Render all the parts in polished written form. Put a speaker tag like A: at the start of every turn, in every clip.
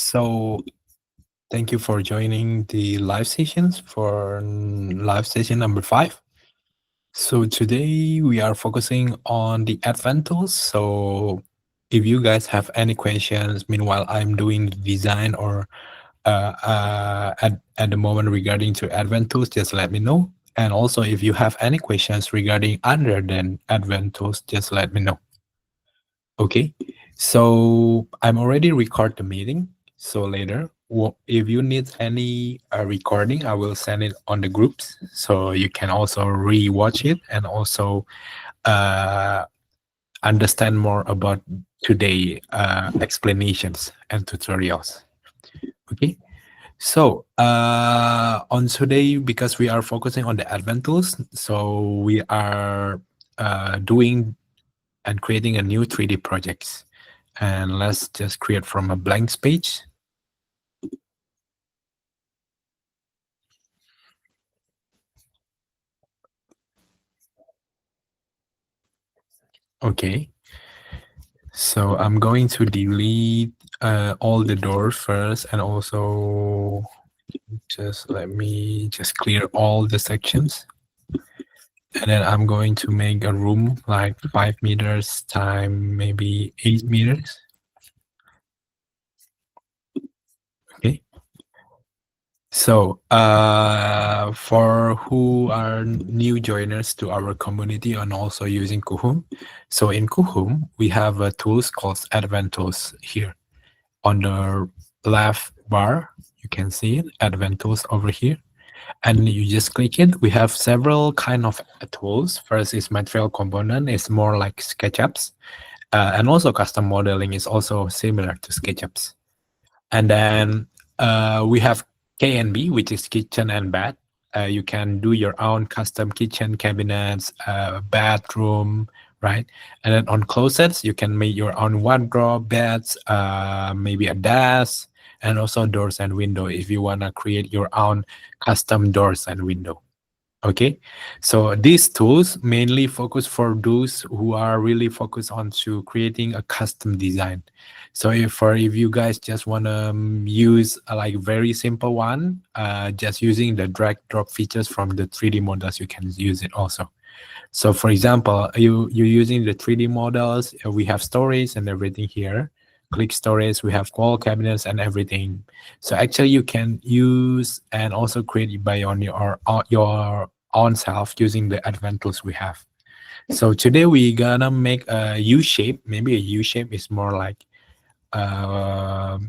A: So thank you for joining the live sessions for live session number 5. So today we are focusing on the advanced tools. So if you guys have any questions, meanwhile I'm doing the design or at the moment regarding to advanced tools, just let me know. And also if you have any questions regarding other than advanced tools, just let me know. Okay, so I'm already record the meeting. So later, if you need any recording, I will send it on the groups. So you can also re-watch it and also uh, understand more about today explanations and tutorials. Okay, so on today, because we are focusing on the advanced tools, so we are doing and creating a new 3D projects. And let's just create from a blank page. Okay, so I'm going to delete all the doors first, and also just let me just clear all the sections. And then I'm going to make a room like 5 meters time maybe 8 meters. Okay. So for who are new joiners to our community and also using Coohom, so in Coohom we have a tools called Advanced Tools here on the left bar. You can see it, Advanced Tools over here, and you just click it. We have several kind of tools. First is material component. It's more like SketchUps, and also custom modeling is also similar to SketchUps. And then we have KNB, which is kitchen and bath. You can do your own custom kitchen cabinets, bathroom, right? And then on closets, you can make your own wardrobe, beds, maybe a desk, and also doors and window if you want to create your own custom doors and window. Okay, so these tools mainly focus for those who are really focused on to creating a custom design. So if you guys just want to use a like very simple one, just using the drag drop features from the 3D models, you can use it also. So for example, you're using the 3D models, we have stories and everything here. Click stories, we have wall cabinets and everything. So actually you can use and also create by on your own self using the advanced tools we have. So today we gonna make a U shape. Maybe a U shape is more like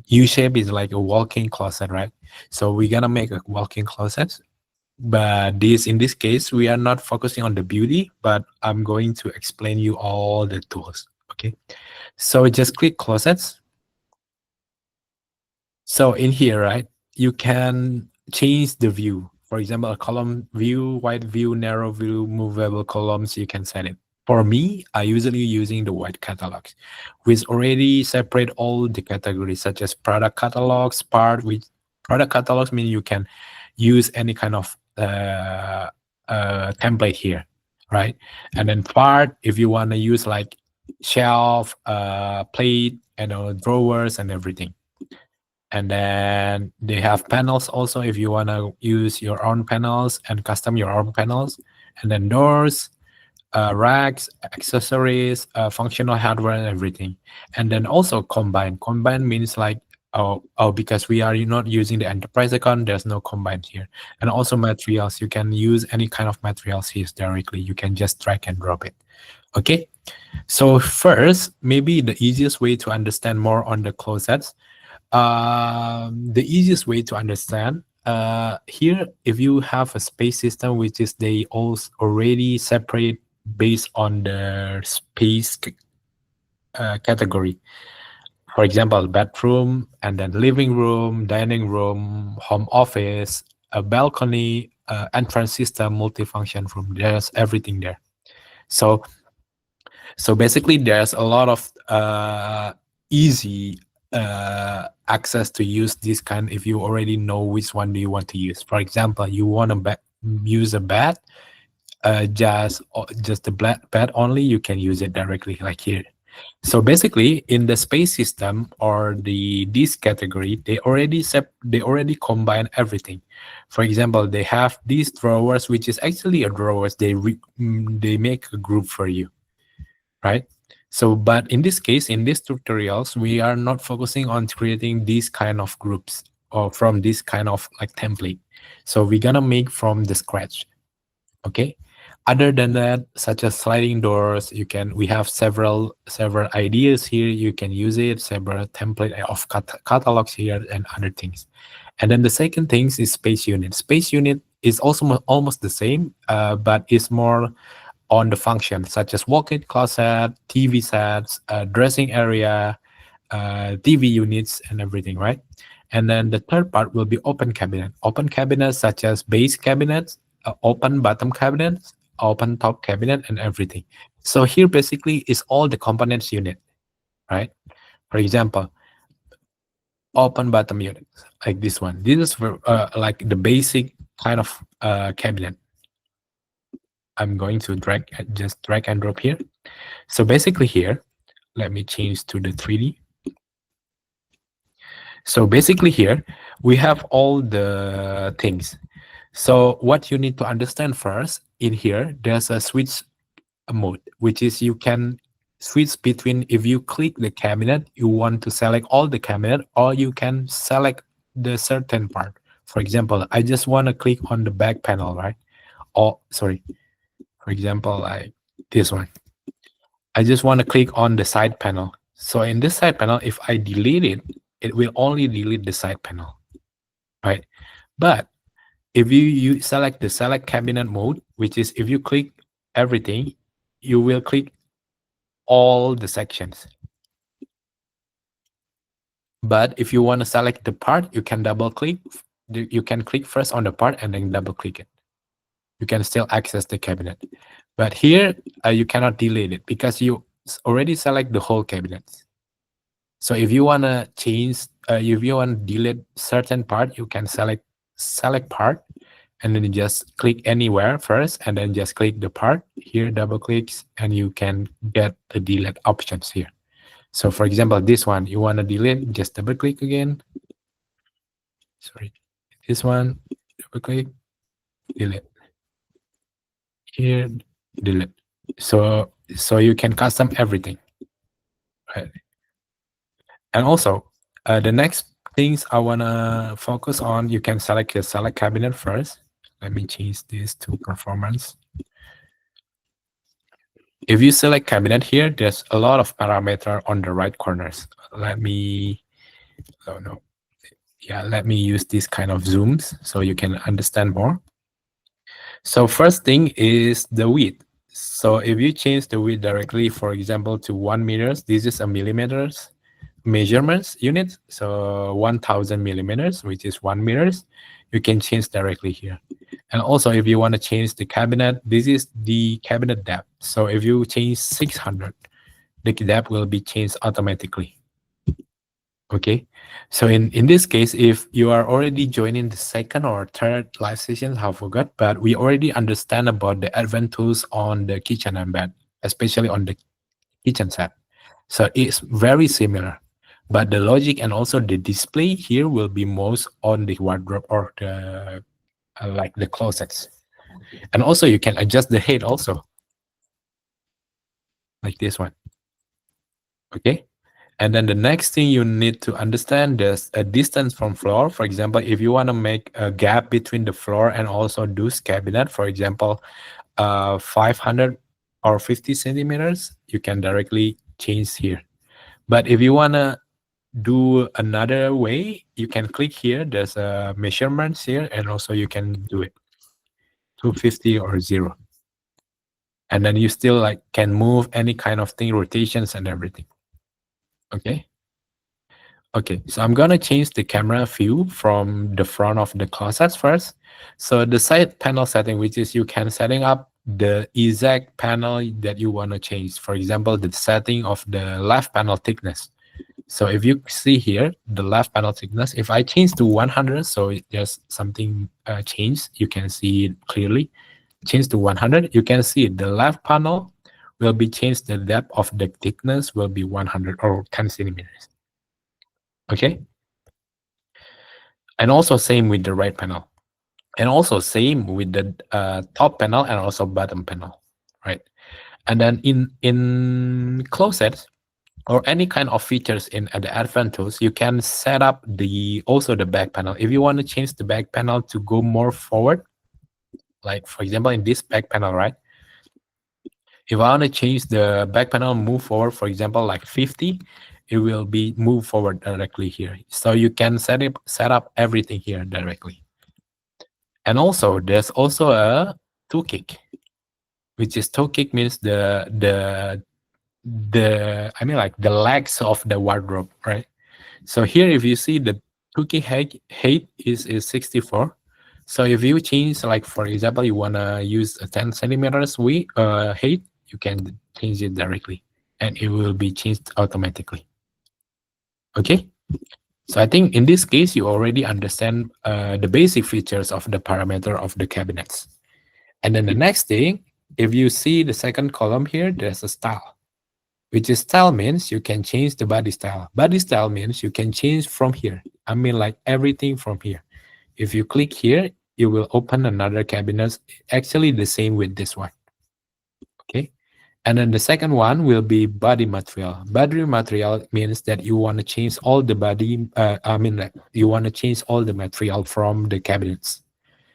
A: U shape is like a walk-in closet, right? So we're gonna make a walk-in closet. But in this case, we are not focusing on the beauty, but I'm going to explain you all the tools. Okay, so just click closets. So in here, right, you can change the view. For example, a column view, wide view, narrow view, movable columns, you can set it. For me, I usually using the white catalogs, which already separate all the categories such as product catalogs, which product catalogs mean you can use any kind of template here, right? And then part, if you want to use like shelf, plate, drawers and everything. And then they have panels also if you want to use your own panels and custom your own panels. And then doors, racks, accessories, functional hardware and everything. And then also combine. Combine means like, because we are not using the enterprise account, there's no combine here. And also materials, you can use any kind of materials here directly. You can just drag and drop it. Okay. So first, maybe the easiest way to understand more on the closets, the easiest way to understand here, if you have a space system which is they all already separate based on the space category. For example, bedroom and then living room, dining room, home office, a balcony, entrance system, multifunction room. There's everything there. So basically there's a lot of easy access to use this kind if you already know which one do you want to use. For example, you want to use a bed, just the bed only, you can use it directly like here. So basically, in the space system or this category, they already combine everything. For example, they have these drawers, which is actually a drawers. They make a group for you, right? So, but in this case, in these tutorials, we are not focusing on creating these kind of groups or from this kind of like template. So we're gonna make from the scratch. Okay. Other than that, such as sliding doors, we have several ideas here. You can use it, several template of catalogs here and other things. And then the second thing is space unit. Space unit is also almost the same, but it's more on the function, such as walk-in closet, TV sets, dressing area, TV units, and everything, right? And then the third part will be open cabinet. Open cabinets such as base cabinets, open bottom cabinets, open top cabinet, and everything. So here basically is all the components unit, right? For example, open bottom unit like this one. This is for like the basic kind of cabinet. I'm going to just drag and drop here. So basically here, let me change to the 3D. So basically here, we have all the things. So what you need to understand first, in here, there's a switch mode, which is you can switch between, if you click the cabinet, you want to select all the cabinet, or you can select the certain part. For example, I just want to click on the back panel, right? Or sorry, for example, like this one. I just want to click on the side panel. So in this side panel, if I delete it, it will only delete the side panel, right? But if you select the select cabinet mode, which is if you click everything, you will click all the sections. But if you want to select the part, you can double click. You can click first on the part and then double click it. You can still access the cabinet. But here, you cannot delete it because you already select the whole cabinet. So if you want to change, if you want to delete certain part, you can select part, and then you just click anywhere first, and then just click the part here, double clicks, and you can get the delete options here. So for example, this one, you want to delete, just double click again. Sorry, this one, double click, delete. Here, delete. So you can custom everything, right? And also, the next things I wanna focus on, you can select your select cabinet first. Let me change this to performance. If you select cabinet here, there's a lot of parameter on the right corners. Let me, oh no, yeah, let me use this kind of zooms so you can understand more. So first thing is the width. So if you change the width directly, for example, to 1 meters, this is a millimeters measurements unit. So 1000 millimeters, which is 1 meters, you can change directly here. And also if you want to change the cabinet, this is the cabinet depth. So if you change 600, the depth will be changed automatically. Okay, so in this case, if you are already joining the second or third live session, I forgot, but we already understand about the advanced tools on the kitchen and bed, especially on the kitchen set. So it's very similar, but the logic and also the display here will be most on the wardrobe or the like the closets. And also you can adjust the height also, like this one. Okay. And then the next thing you need to understand is a distance from floor. For example, if you want to make a gap between the floor and also this cabinet, for example, 500 or 50 centimeters, you can directly change here. But if you want to do another way, you can click here. There's a measurements here, and also you can do it 250 or 0. And then you still like can move any kind of thing, rotations and everything. Okay. Okay, so I'm gonna change the camera view from the front of the closets first. So the side panel setting, which is you can setting up the exact panel that you want to change. For example, the setting of the left panel thickness. So if you see here, the left panel thickness, if I change to 100, so there's something changed, you can see it clearly. Change to 100, you can see the left panel will be changed. The depth of the thickness will be 100 or 10 centimeters. Okay. And also same with the right panel. And also same with the top panel and also bottom panel, right? And then in closets or any kind of features in the advanced tools, you can set up the also the back panel. If you want to change the back panel to go more forward, like for example in this back panel, right? If I want to change the back panel move forward, for example, like 50, it will be move forward directly here. So you can set up everything here directly. And also there's also a toe kick, which is toe kick means the I mean like the legs of the wardrobe, right? So here if you see the toe kick height is 64. So if you change, like for example, you wanna use a 10 centimeters height, you can change it directly, and it will be changed automatically. Okay. So I think in this case you already understand the basic features of the parameter of the cabinets. And then the next thing, if you see the second column here, there's a style, which is style means you can change the body style. Body style means you can change from here. I mean like everything from here. If you click here, you will open another cabinet, actually the same with this one. Okay. And then the second one will be body material. Body material means that you want to change all the body, I mean like you want to change all the material from the cabinets.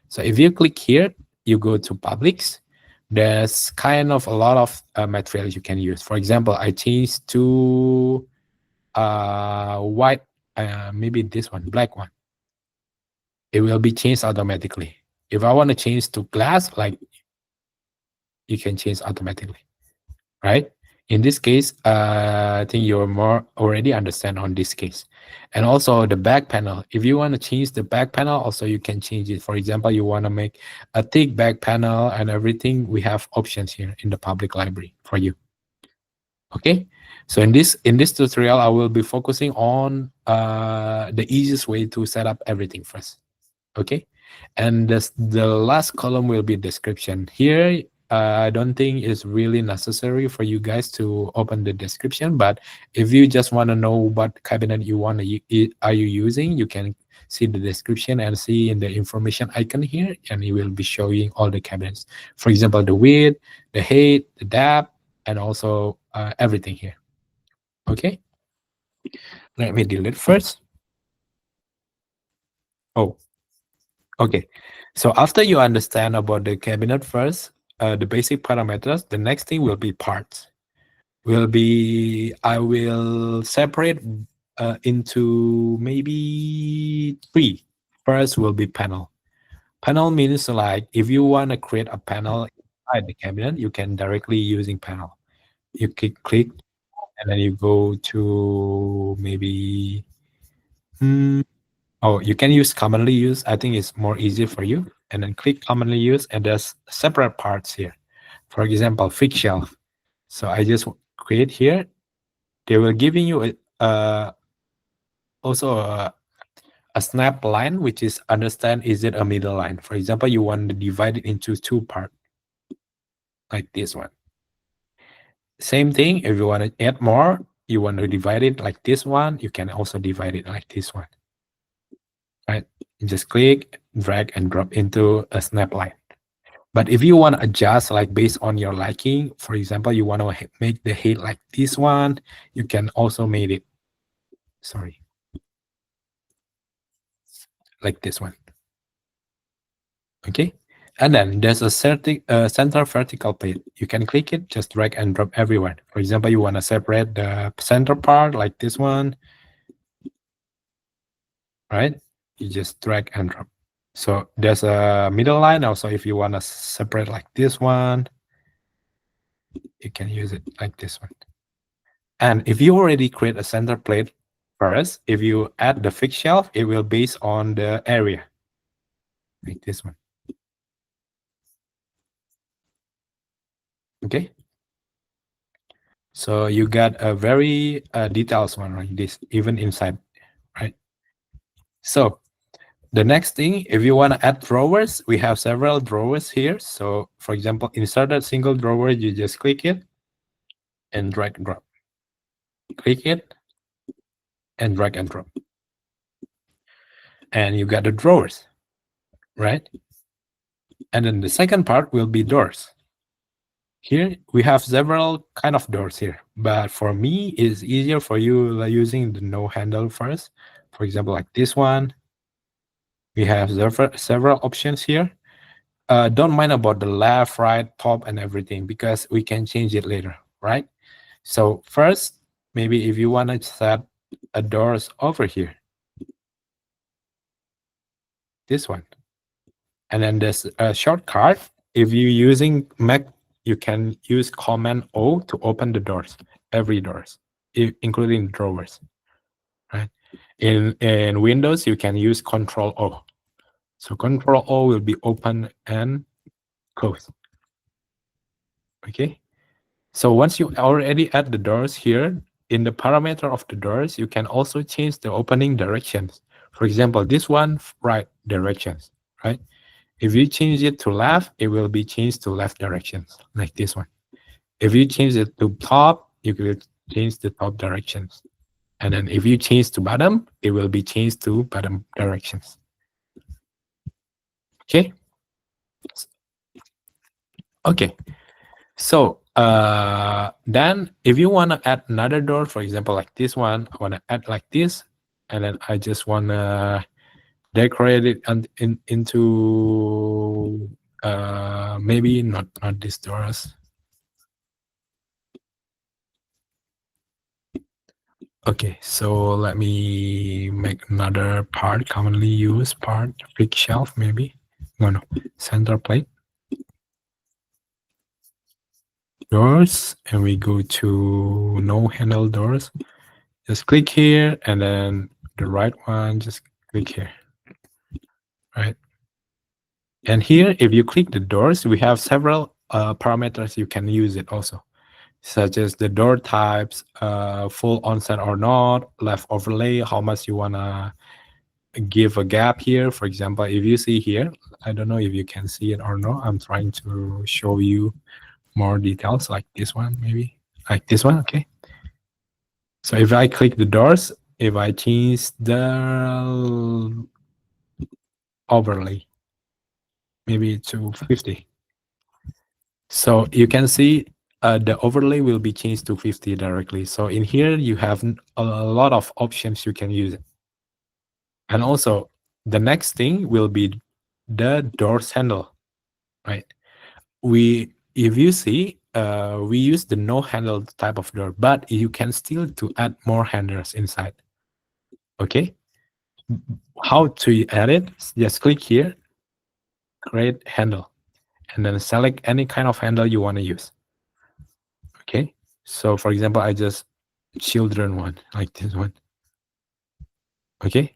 A: So if you click here, you go to publics. There's kind of a lot of materials you can use. For example, I changed to white, maybe this one, black one. It will be changed automatically. If I want to change to glass, like you can change automatically, right? In this case, I think you're more already understand on this case. And also the back panel. If you want to change the back panel, also you can change it. For example, you want to make a thick back panel and everything. We have options here in the public library for you. Okay. So in this tutorial, I will be focusing on the easiest way to set up everything first. Okay. And the last column will be description. Here, I don't think it's really necessary for you guys to open the description, but if you just want to know what cabinet you want to are you using, you can see the description and see in the information icon here, and it will be showing all the cabinets. For example, the width, the height, the depth, and also everything here. Okay. Let me delete first. Oh, okay. So after you understand about the cabinet first, the basic parameters, the next thing will be parts. I will separate into maybe three. First will be panel. Panel means like if you want to create a panel inside the cabinet, you can directly using panel. You click and then you go to maybe oh, you can use commonly used. I think it's more easy for you. And then click commonly used, and there's separate parts here. For example, fixed shelf. So I just create here. They will giving you also a snap line, which is understand is it a middle line. For example, you want to divide it into two parts, like this one. Same thing, if you want to add more, you want to divide it like this one, you can also divide it like this one. Right? You just click, drag and drop into a snap line. But if you want to adjust like based on your liking, for example, you want to make the height like this one, you can also make it, sorry, like this one. Okay. And then there's a center vertical plate. You can click it, just drag and drop everywhere. For example, you want to separate the center part like this one, right? You just drag and drop. So there's a middle line also. If you want to separate like this one, you can use it like this one. And if you already create a center plate first, if you add the fixed shelf, it will base on the area, like this one. Okay. So you got a very detailed one like this, even inside, right? So the next thing, if you want to add drawers, we have several drawers here. So for example, insert a single drawer, you just click it. and drag and drop. Click it and drag and drop. And you got the drawers, right? And then the second part will be doors. Here we have several kind of doors here, but for me it's easier for you like using the no handle first. For example, like this one, we have several options here. Don't mind about the left, right, top, and everything because we can change it later, right? So first, maybe if you want to set a doors over here, this one, and then there's a shortcut. If you're using Mac, you can use Command O to open the doors, every doors, including drawers, right? In Windows, you can use Control O. So Control O will be open and close. Okay. So once you already add the doors here, in the parameter of the doors, you can also change the opening directions. For example, this one, right directions, right? If you change it to left, it will be changed to left directions, like this one. If you change it to top, you will change the top directions. And then if you change to bottom, it will be changed to bottom directions. Okay? Okay. So then if you want to add another door, for example, like this one, I want to add like this, and then I just want to decorate it into maybe not these doors. Okay, so let me make another part, commonly used part, big shelf maybe. No, center plate. Doors, and we go to no handle doors. Just click here, and then the right one, just click here, right? And here, if you click the doors, we have several parameters you can use it also, such as the door types, full onset or not, left overlay, how much you wanna give a gap here. For example, if you see here, I don't know if you can see it or not. I'm trying to show you more details like this one, maybe like this one. Okay. So if I click the doors, if I change the overlay, maybe to 50. So you can see the overlay will be changed to 50 directly. So in here, you have a lot of options you can use it. And also the next thing will be the doors handle, right? If you see, we use the no handle type of door, but you can still to add more handles inside. Okay. How to add it? Just click here, create handle, and then select any kind of handle you want to use. Okay. So for example, I just children one, like this one. Okay.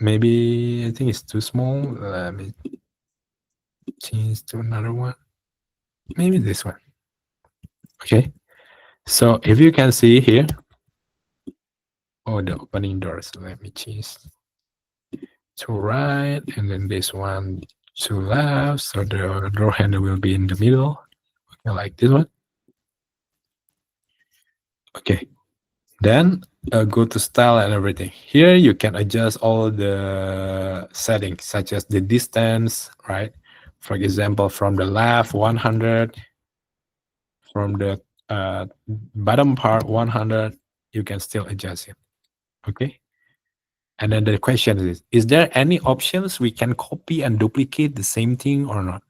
A: Maybe I think it's too small. Let me change to another one. Maybe this one. Okay. So if you can see here, oh, the opening doors. Let me change to right, and then this one to left. So the door handle will be in the middle. Okay, like this one. Okay. Then go to style and everything. Here you can adjust all the settings, such as the distance, right? For example, from the left 100, from the bottom part 100, you can still adjust it. Okay. And then the question is there any options we can copy and duplicate the same thing or not?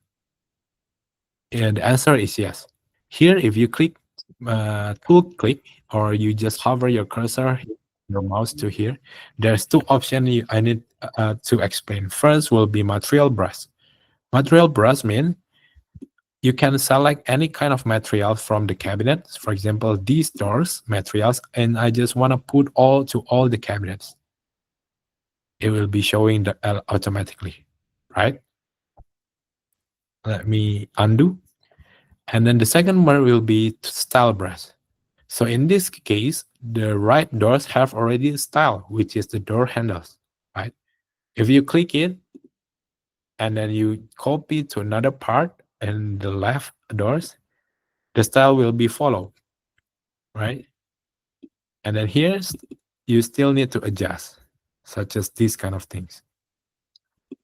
A: And the answer is yes. Here, if you click tool click, or you just hover your cursor, your mouse to here, there's two options I need to explain. First will be material brush. Material brush means you can select any kind of material from the cabinets. For example, these doors materials, and I just want to put all to all the cabinets. It will be showing the automatically, right? Let me undo. And then the second one will be style brush. So in this case, the right doors have already style, which is the door handles, right? If you click it and then you copy to another part and the left doors, the style will be followed. right? And then here's, you still need to adjust, such as these kind of things.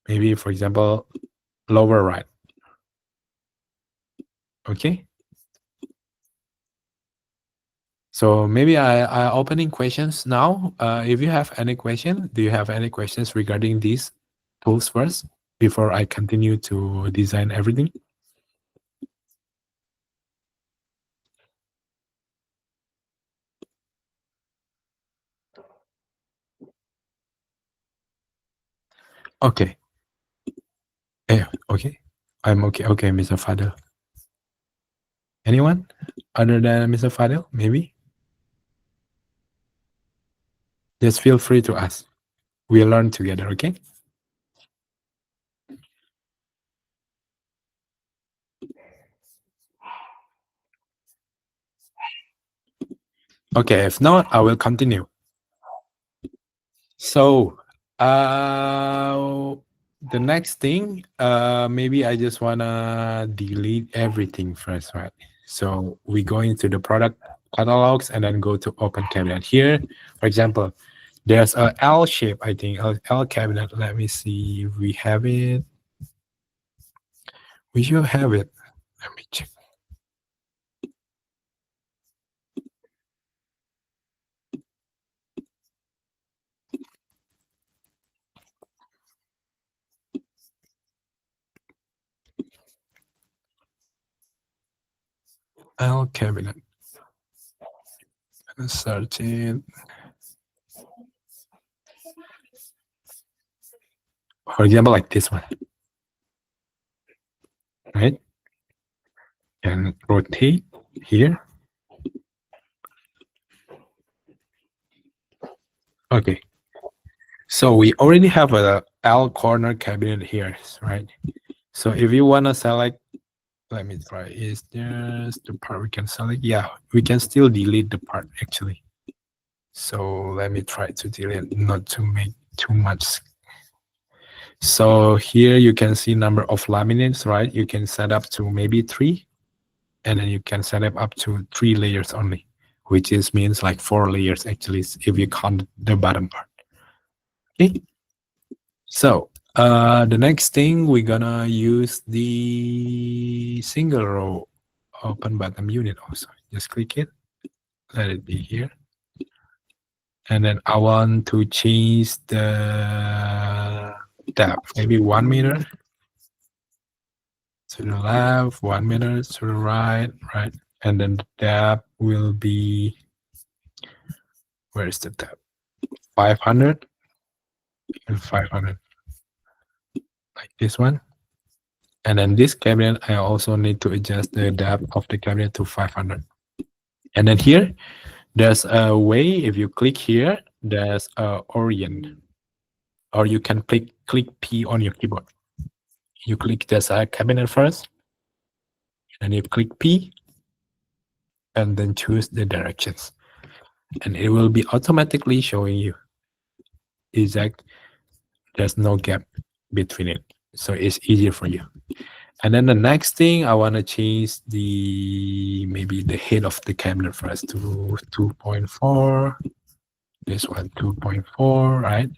A: Maybe, for example, lower right. Okay. So maybe I opening questions now. If you have any question, do you have any questions regarding these tools first before I continue to design everything? Okay. Yeah, okay. I'm okay. Okay, Mr. Fadel. Anyone other than Mr. Fadel? Maybe? Just feel free to ask. We'll learn together, okay? Okay, if not, I will continue. So, the next thing, maybe I just wanna delete everything first, right? So we go into the product catalogs and then go to open cabinet. Here, for example, there's a L shape, I think, L cabinet. Let me see if we have it. We should have it. Let me check. L cabinet. Let's search it. For example, like this one, right? And rotate here. Okay. So we already have a L corner cabinet here, right? So if you want to select, let me try, is there's the part we can select? Yeah, we can still delete the part actually. So let me try to delete, not to make too much. So here you can see number of laminates, right? You can set up to maybe 3, and then you can set up to 3 layers only, which is means like 4 layers actually if you count the bottom part. Okay. So the next thing we're gonna use the single row open bottom unit also. Just click it, let it be here. And then I want to change the depth, maybe 1 meter to the left, 1 meter to the right, right? And then the depth will be, where is the depth? 500 and 500, like this one. And then this cabinet, I also need to adjust the depth of the cabinet to 500. And then here, there's a way, if you click here, there's a orient, or you can click P on your keyboard. You click this cabinet first, and you click P, and then choose the directions. And it will be automatically showing you exact, there's no gap between it. So it's easier for you. And then the next thing, I want to change maybe the head of the cabinet first to 2.4. This one 2.4, right?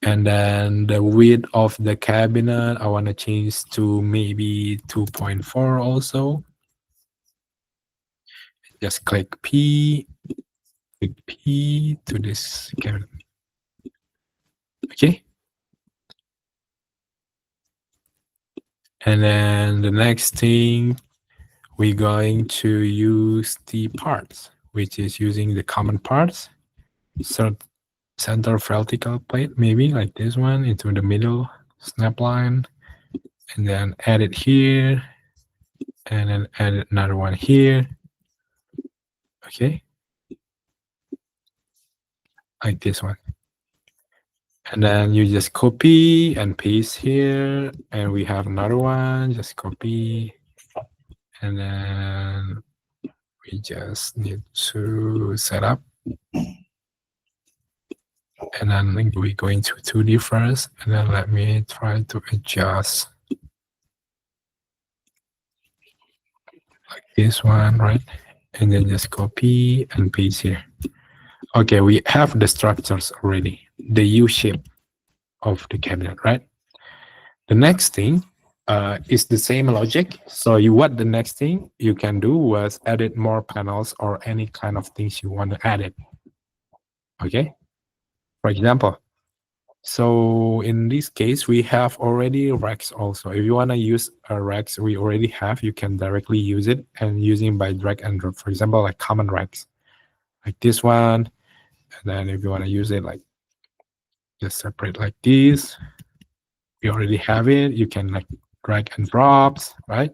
A: And then the width of the cabinet, I want to change to maybe 2.4 also. Just click P to this cabinet. Okay. And then the next thing, we're going to use the parts, which is using the common parts. So center vertical plate, maybe like this one, into the middle snap line, and then add it here, and then add another one here. Okay, like this one. And then you just copy and paste here, and we have another one, just copy, and then we just need to set up. And then we go into 2D first, and then let me try to adjust like this one, right? and then just copy and paste here. Okay, we have the structures already, the U shape of the cabinet, right? The next thing is the same logic. So what the next thing you can do was edit more panels or any kind of things you want to add it. Okay, for example, so in this case, we have already racks also. If you want to use a racks we already have, you can directly use it and using by drag and drop. For example, like common racks, like this one. And then if you want to use it like just separate like this, we already have it. You can like drag and drops, right?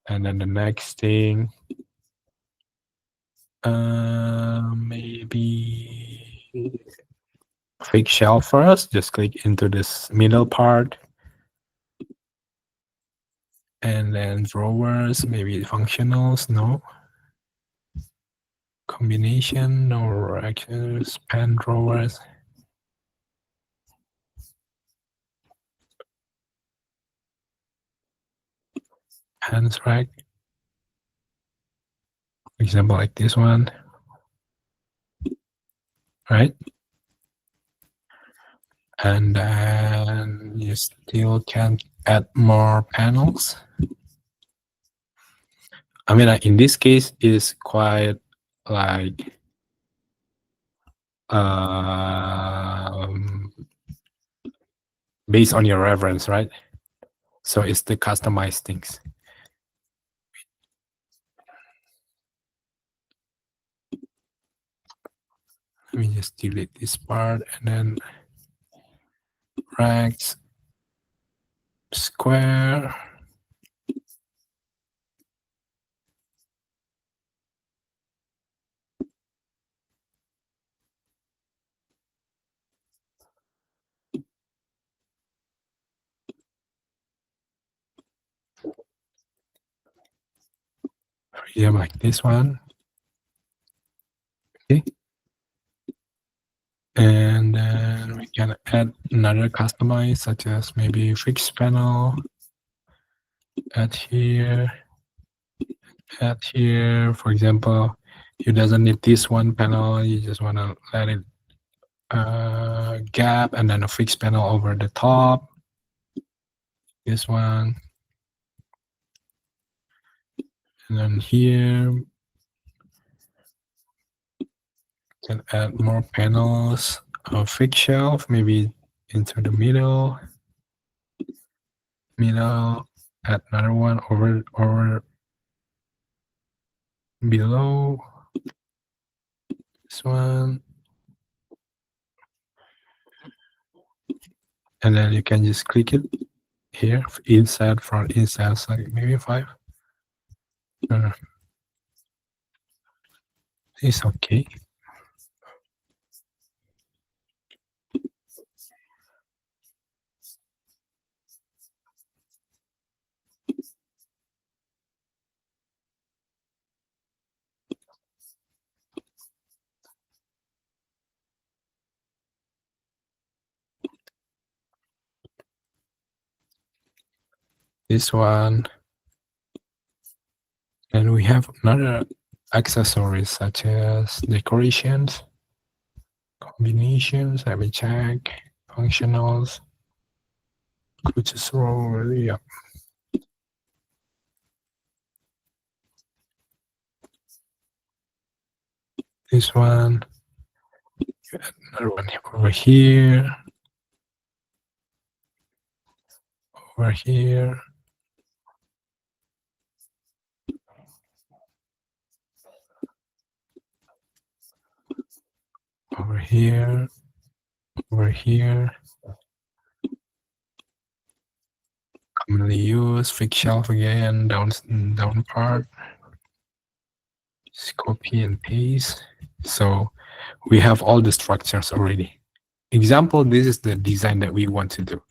A: And then the next thing, maybe fake shelf first. Just click into this middle part. And then drawers, maybe functionals, no. Combination, no actions, pen drawers. Pens rack. For example, like this one. Right? And then you still can add more panels. I mean, in this case, is quite like based on your reference, right? So it's the customized things. Let me just delete this part and then racks, square. Yeah, like this one. Okay. And then we can add another customize, such as maybe fixed panel. Add here. Add here. For example, you doesn't need this one panel. You just want to let it gap and then a fixed panel over the top. This one. And then here, can add more panels. A fixed shelf, maybe into the middle. Add another one over below. This one. And then you can just click it here, inside, front, inside, side, maybe 5. It's okay. This one. And we have another accessories such as decorations, combinations, let me check, functionals, roll, yeah. This one, another one over here, over here. Over here, over here. Commonly used, fixed shelf again, down part. Just copy and paste. So we have all the structures already. Example, this is the design that we want to do.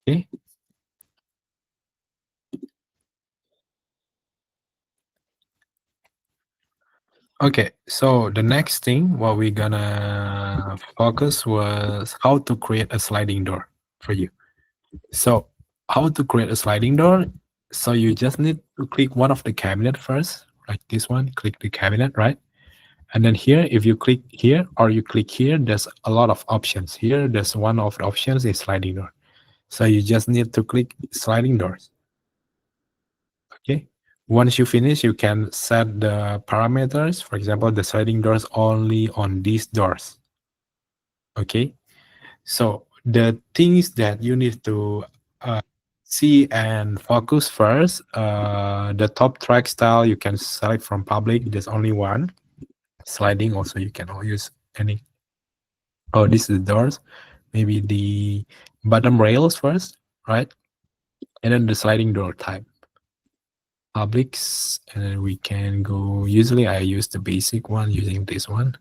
A: Okay. Okay, so the next thing what we're gonna focus was how to create a sliding door for you. So how to create a sliding door? So you just need to click one of the cabinet first, like this one, click the cabinet, right? And then here, if you click here or you click here, there's a lot of options. Here, there's one of the options is sliding door. So you just need to click sliding doors. Okay. Once you finish, you can set the parameters. For example, the sliding doors only on these doors. Okay. So the things that you need to see and focus first, the top track style you can select from public. There's only one. Sliding also you can use any. Oh, this is doors. Maybe the bottom rails first, right? And then the sliding door type. Publics, and then we can go. Usually I use the basic one using this one.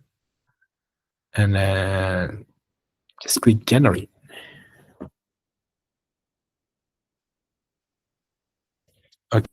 A: And then just click generate. Okay.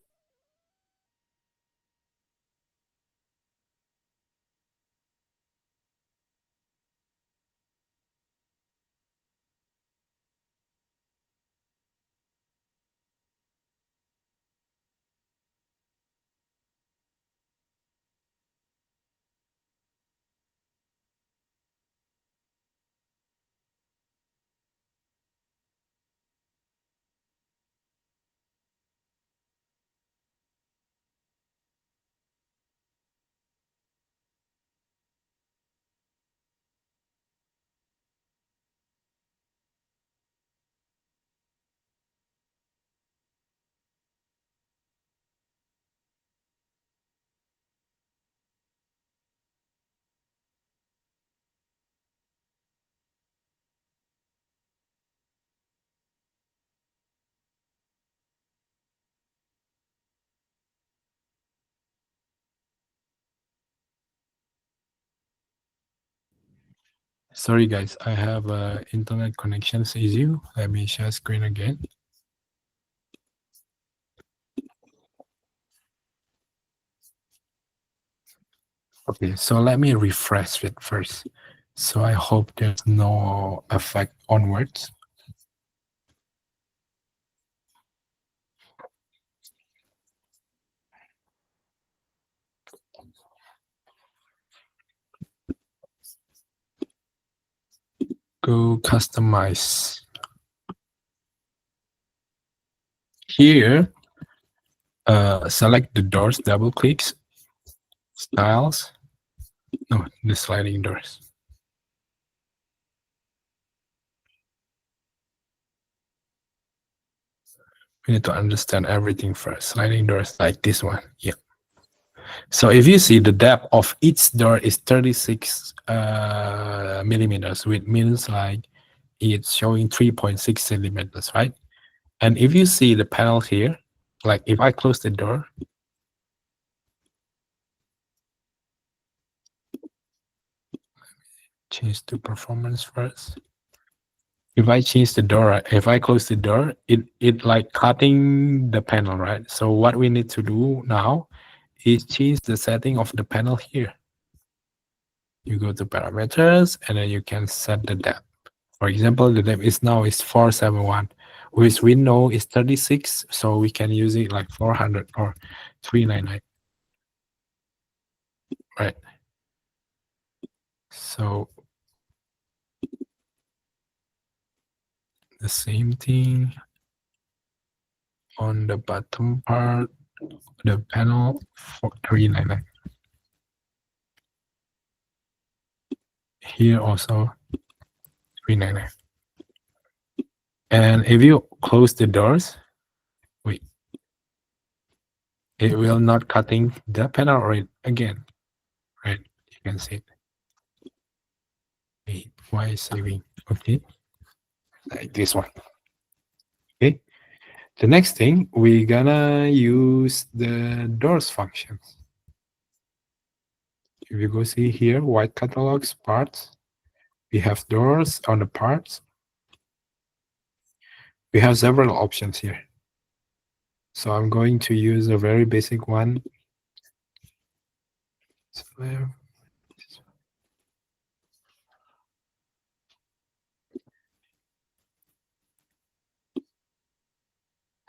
A: Sorry guys, I have a internet connections issue. Let me share screen again. Okay, so let me refresh it first. So I hope there's no effect onwards. Go customize. Here, select the doors, double clicks, styles. No, the sliding doors. We need to understand everything first. Sliding doors like this one. Yeah. So if you see the depth of each door is 36 millimeters, which means like it's showing 3.6 centimeters, right? And if you see the panel here, like if I close the door, change to performance first. If I change the door, if I close the door, it like cutting the panel, right? So what we need to do now is change the setting of the panel here. You go to parameters and then you can set the depth. For example, the depth is now is 471, which we know is 36, so we can use it like 400 or 399, right? So the same thing on the bottom part, the panel for 399. Here also 399. And if you close the doors, wait, it will not cutting the panel right again, right? You can see it. Wait, why is saving? Okay, like this one. Okay. The next thing, we're gonna use the doors functions. If you go see here, white catalogs, parts, we have doors on the parts. We have several options here. So I'm going to use a very basic one. So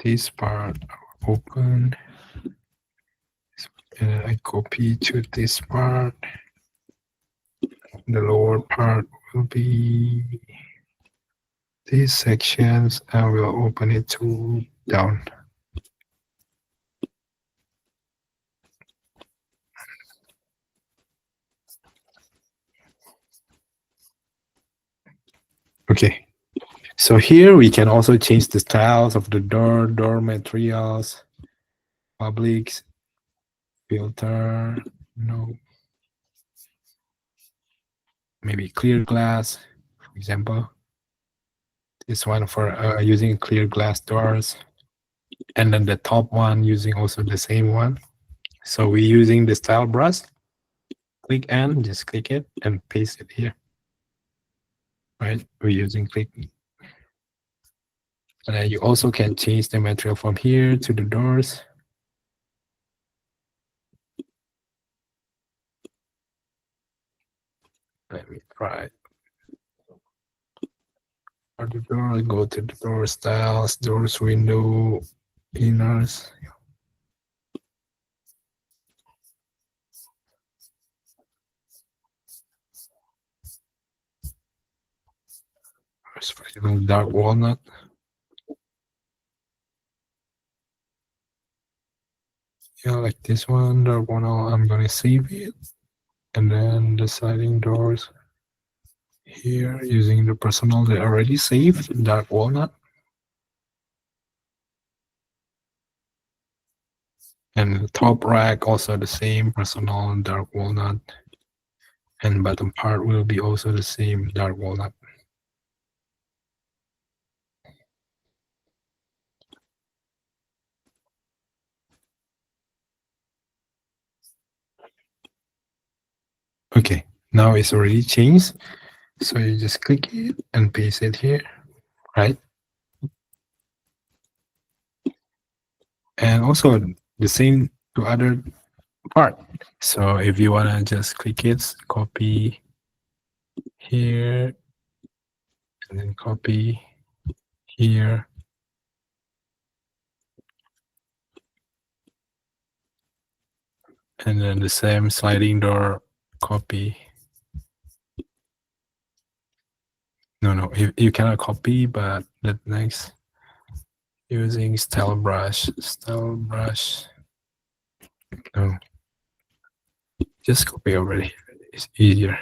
A: this part open. and I copy to this part. The lower part will be these sections, and we'll open it to down. Okay, so here we can also change the styles of the door materials, publics, filter, no, maybe clear glass, for example. This one for using clear glass doors, and then the top one using also the same one. So we're using the style brush. Click and just click it and paste it here. Right, we're using click. And then you also can change the material from here to the doors. Let me try. For the door, go to the door styles, doors, window, inners. For example, dark walnut. Yeah, like this one, dark walnut. I'm gonna save it, and then the sliding doors here using the personal that I already saved, dark walnut. And the top rack also the same, personal dark walnut. And bottom part will be also the same, dark walnut. Okay, now it's already changed. So you just click it and paste it here, right? And also the same to other part. So if you wanna just click it, copy here, and then copy here. And then the same sliding door, copy. No, you cannot copy, but the next using style brush. No, just copy already. It's easier.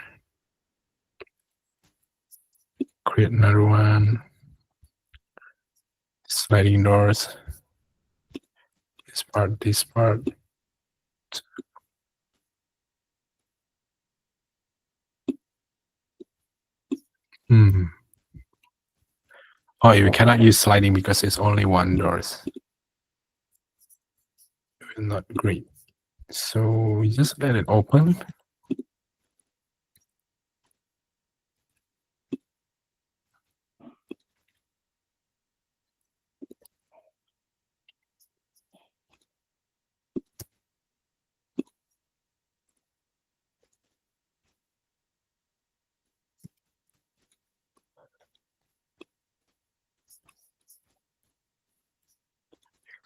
A: Create another one. Sliding doors. This part. Hmm. Oh, you cannot use sliding because it's only one doors. Not great. So we just let it open.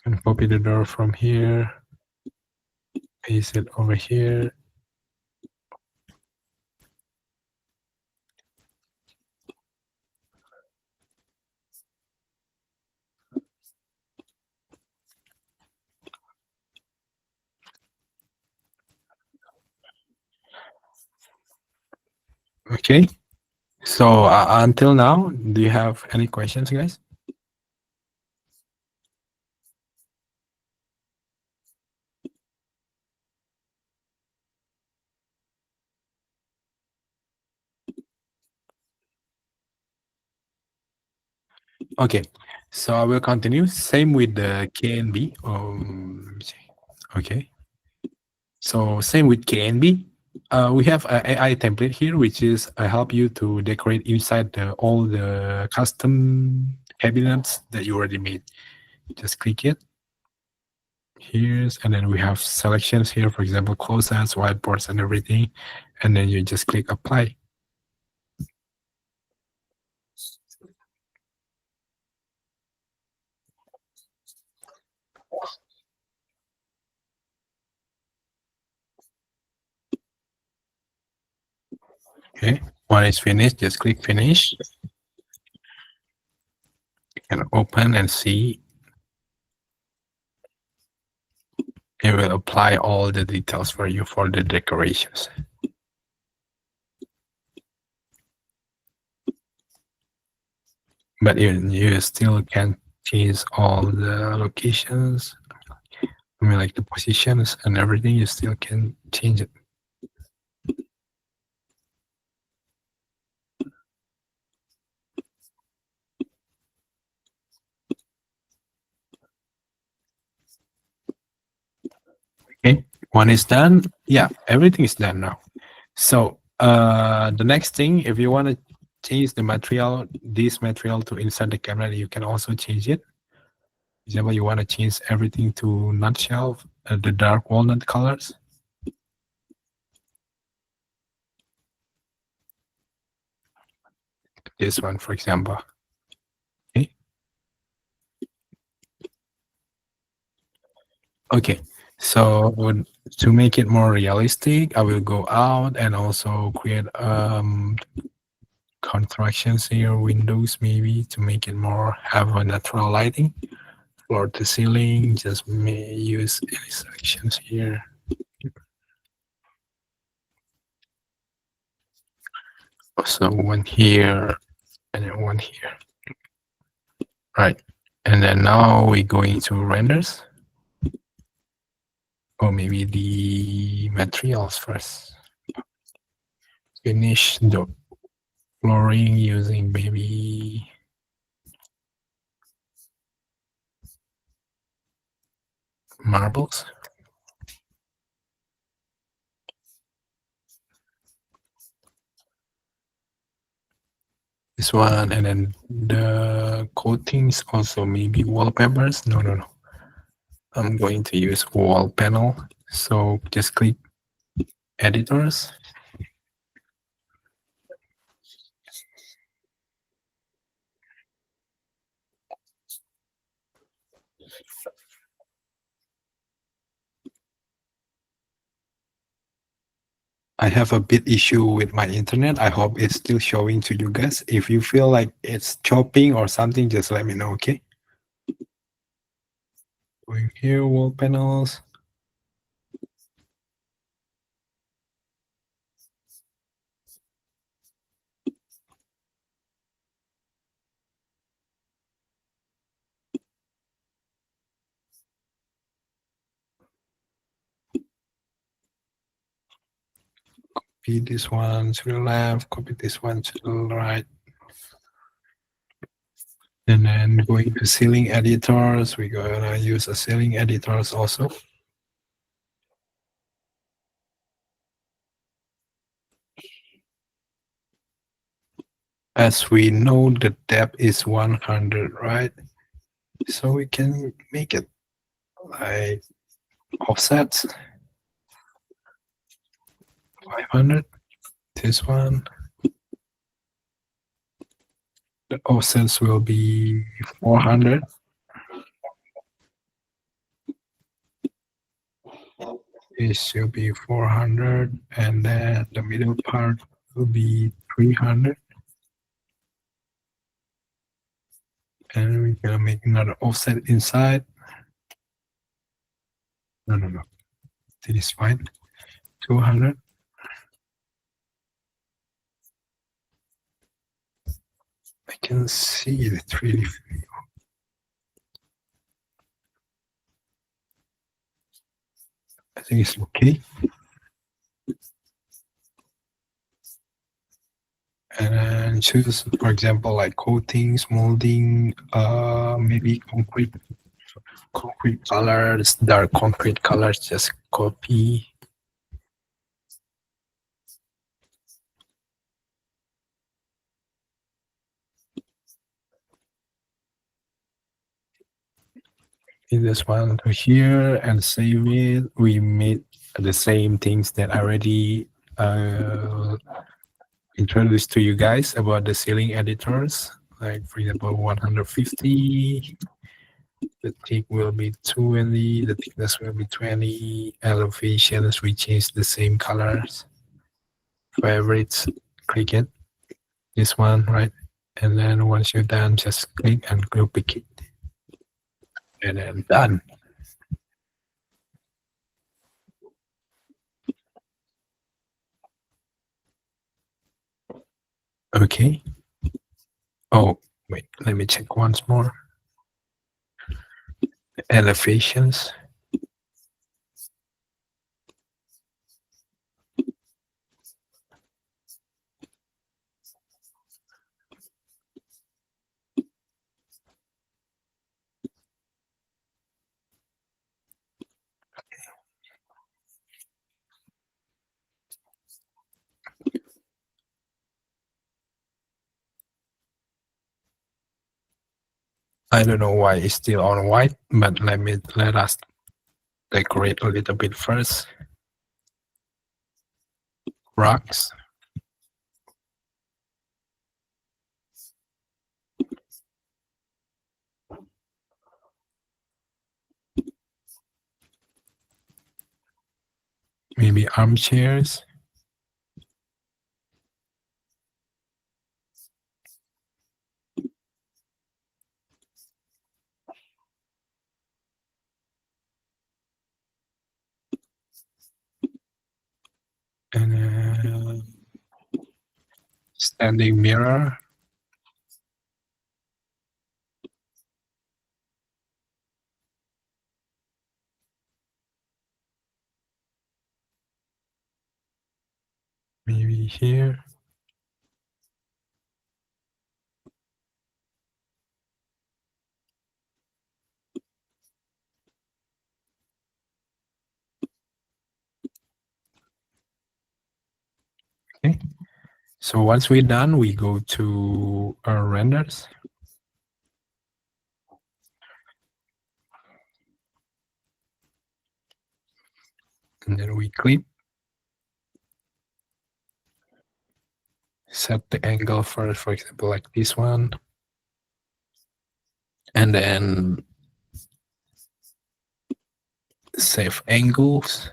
A: And copy the door from here. Paste it over here. Okay. So until now, do you have any questions, guys? Okay. So I will continue. Same with the KNB. Let me see. Okay. So same with KNB. We have an AI template here, which is help you to decorate inside all the custom cabinets that you already made. Just click it. Here's, and then we have selections here, for example, closets, whiteboards, and everything. And then you just click apply. Okay, when it's finished, just click finish. You can open and see. It will apply all the details for you for the decorations. But you still can change all the locations. I mean, like the positions and everything, you still can change it. Okay, one is done. Yeah, everything is done now. So the next thing, if you want to change the material, this material to inside the camera, you can also change it. For example, you want to change everything to nutshell, the dark walnut colors. This one, for example. Okay. Okay. So to make it more realistic, I will go out and also create constructions here, windows maybe to make it more have a natural lighting. Floor to ceiling, just may use any sections here. Also one here and then one here. Right. And then now we're going to renders. Or maybe the materials first. Finish the flooring using maybe marbles. This one, and then the coatings also maybe wallpapers. No. I'm going to use wall panel. So just click editors. I have a bit issue with my internet. I hope it's still showing to you guys. If you feel like it's chopping or something, just let me know, okay? Going here, wall panels. Copy this one to the left, copy this one to the right. And then going to ceiling editors, we're gonna use a ceiling editors also. As we know, the depth is 100, right? So we can make it like offsets 500. This one, the offsets will be 400. It should be 400, and then the middle part will be 300. And we're gonna make another offset inside. No. This is fine. 200. I can see the 3D view. I think it's okay. And then choose, for example, like coatings, molding, maybe concrete colors, dark concrete colors, just copy. This one to here and save it. We made the same things that I already introduced to you guys about the ceiling editors. Like for example, 150. The thick will be 20. The thickness will be 20. Elevations, we change the same colors. Favorites, click it, this one, right? And then once you're done, just click and group it. And then done. Okay. Oh, wait, let me check once more. Elevations. I don't know why it's still on white, but let us decorate a little bit first. Rocks. Maybe armchairs. And standing mirror. Maybe here. Okay. So once we're done, we go to our renders. And then we clip. Set the angle first, for example, like this one. And then save angles.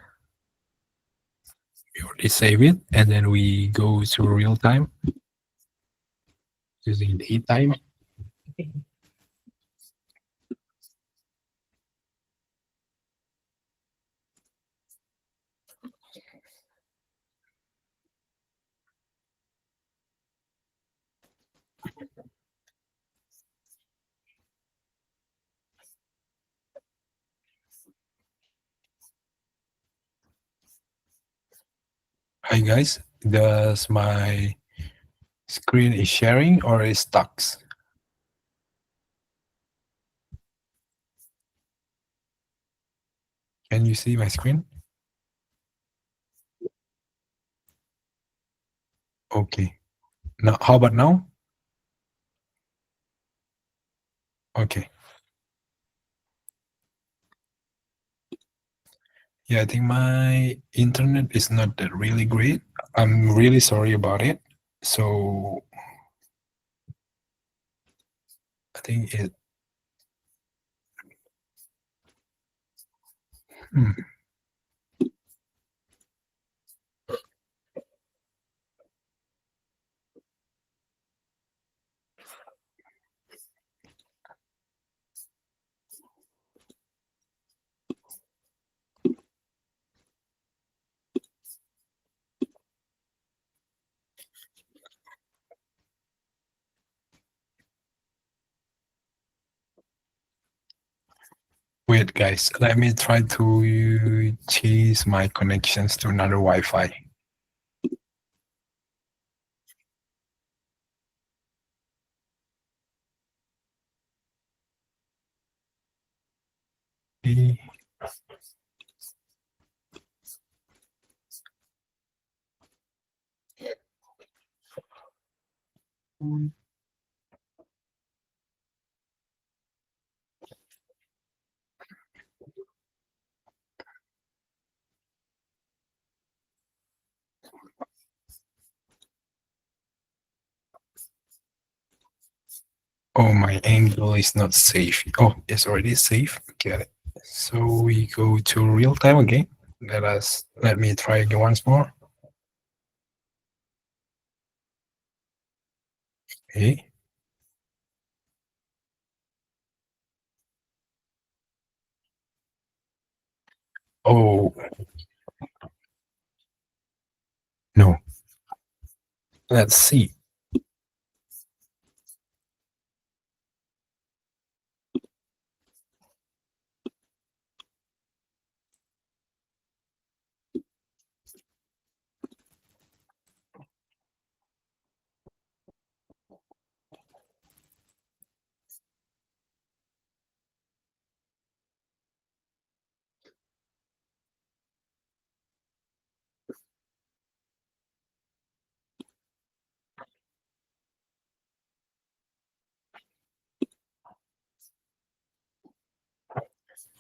A: We already save it. And then we go to real time using daytime. Hi guys, does my screen is sharing or is stuck? Can you see my screen? Okay. Now, how about now? Okay. Yeah, I think my internet is not that really great. I'm really sorry about it. So I think it. Hmm. Wait, guys, let me try to change my connections to another Wi-Fi. Okay. Oh, my angle is not safe. Oh, it's already safe. Get it. So we go to real time again. Let me try again once more. Okay. Oh, no. Let's see.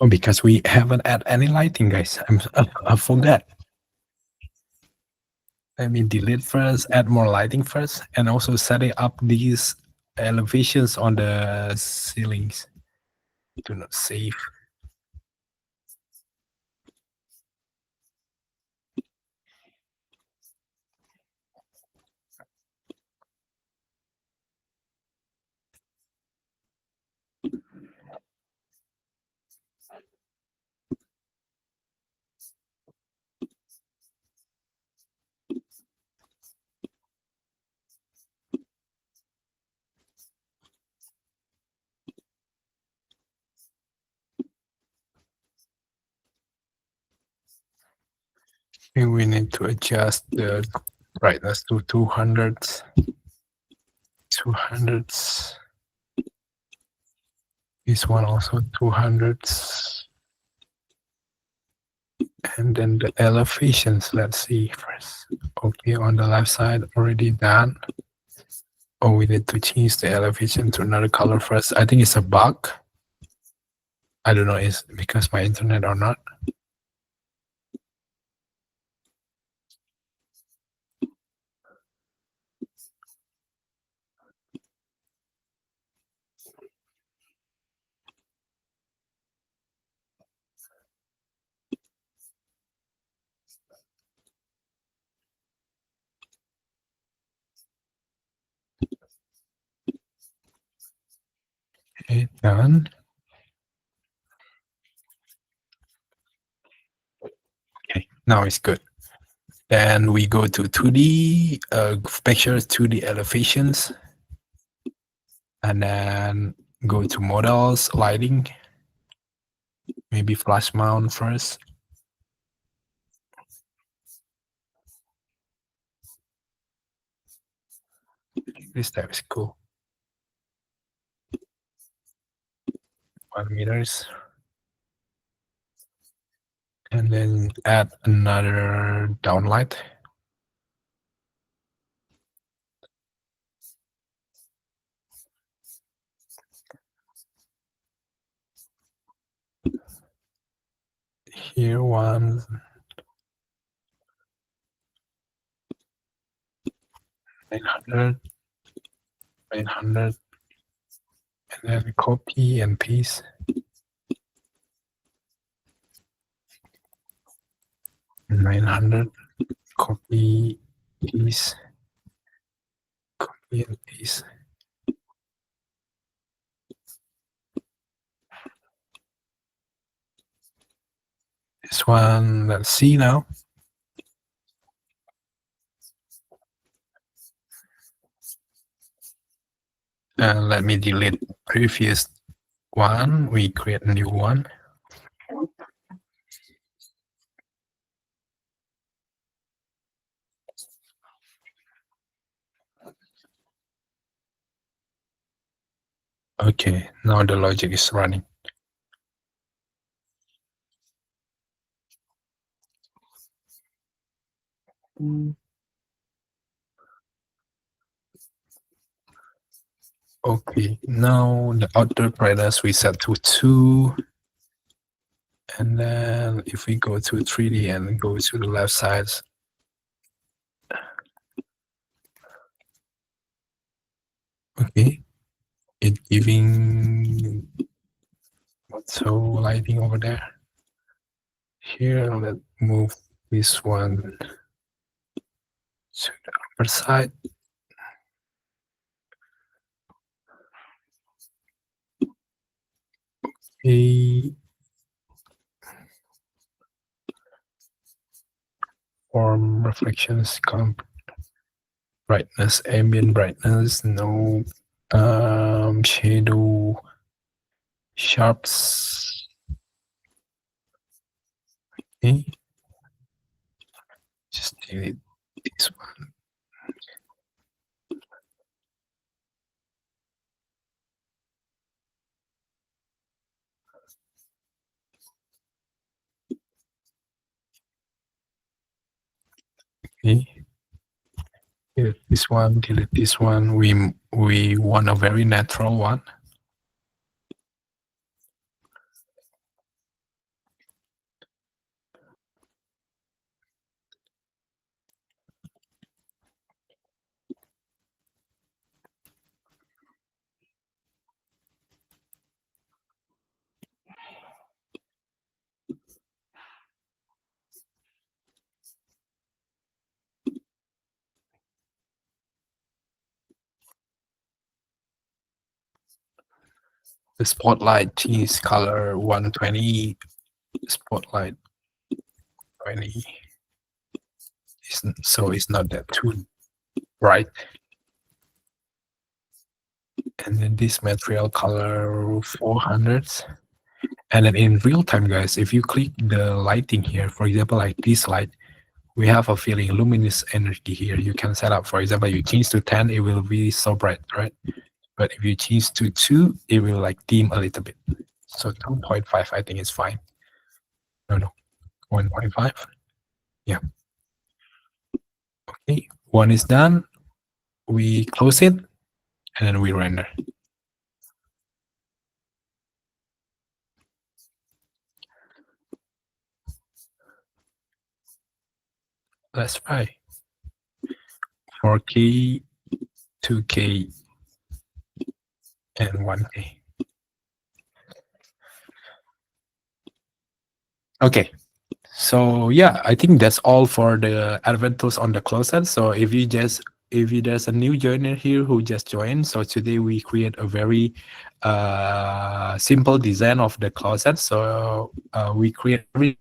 A: Oh, because we haven't add any lighting, guys. I forgot. Let me delete first, add more lighting first, and also setting up these elevations on the ceilings. Do not save. And we need to adjust the brightness to 200. 200. This one also 200. And then the elevations, let's see first. Okay, on the left side, already done. Oh, we need to change the elevation to another color first. I think it's a bug. I don't know, it's because my internet or not. Okay, done. Okay, now it's good. Then we go to 2D pictures, 2D elevations, and then go to models, lighting, maybe flash mount first. This type is cool. 1 meters. And then add another downlight. Here one. 900. 900. And then copy and paste. 900. Copy, paste. Copy and paste. This one, let's see now. Let me delete previous one. We create a new one. Okay, now the logic is running. Okay, now the outdoor brightness we set to 2. And then if we go to 3D and go to the left side, okay, it giving so lighting over there. Here, let's move this one to the upper side. A form reflections, brightness, ambient brightness, no shadow, sharps. Okay, just delete this one. Okay, delete this one, delete this one. We want a very natural one. The spotlight is color 120. Spotlight 20. So it's not that too bright. And then this material color 400. And then in real time, guys, if you click the lighting here, for example, like this light, we have a feeling luminous energy here. You can set up, for example, you change to 10, it will be so bright, right? But if you change to 2, it will like dim a little bit. So 2.5, I think is fine. No, 1.5. Yeah. Okay, one is done. We close it, and then we render. Let's try 4K, 2K, and 1K. Okay, so yeah, I think that's all for the advanced tools on the closet. So if there's a new joiner here who just joined, so today we create a very simple design of the closet. So we create every